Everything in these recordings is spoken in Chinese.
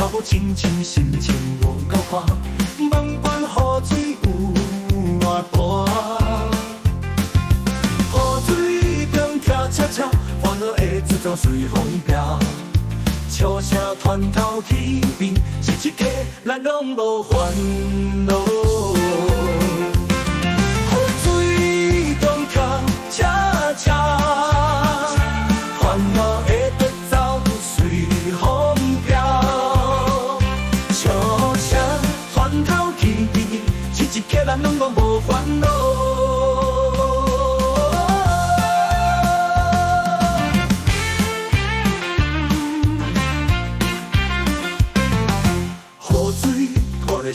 跳舞亲像心情无够看，万般雨水有外波。雨水中跳恰恰，烦恼会自动随风飘。笑声团头起面，一刻咱拢无烦恼。雨水中跳恰恰，烦恼会得走随风飘。笑声团头起面，一刻咱拢无烦恼。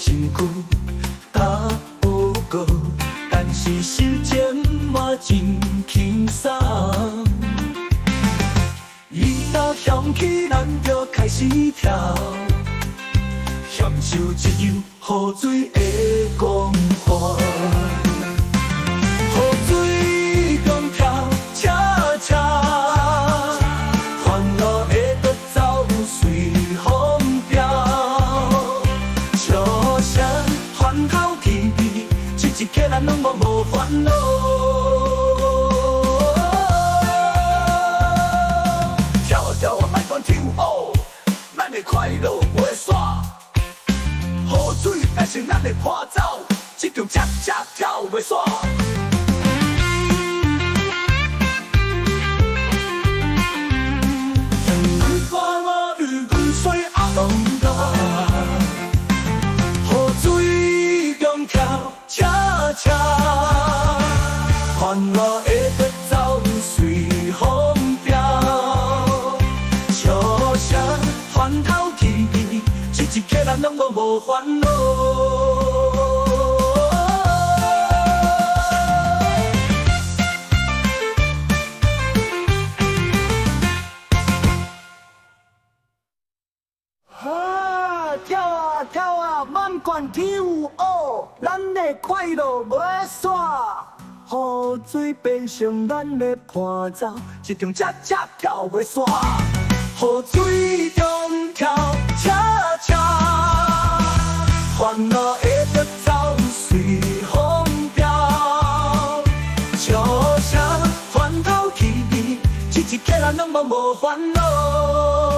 身躯打报告，但是心情嘛真轻松。伊若响起，咱就开始跳，享受一游雨水的光环。雨水中跳恰恰，烦恼会得走随风飘。团头起面，一刻咱拢无烦恼。跳啊跳啊，莫管跳舞，咱的快乐袂煞。雨水变成咱的伴奏，这场恰恰跳袂煞。雨花我雨滚水阿龙大。跳恰恰，烦恼会得走随风飘。笑声团头起面，一刻咱拢无烦恼。跳啊，慢管跳舞，咱的快乐袂煞。雨水变成咱的伴奏，一场恰恰跳袂煞。雨水中跳恰恰，烦恼会得走随风飘。笑声团头起面，一刻咱拢无烦恼。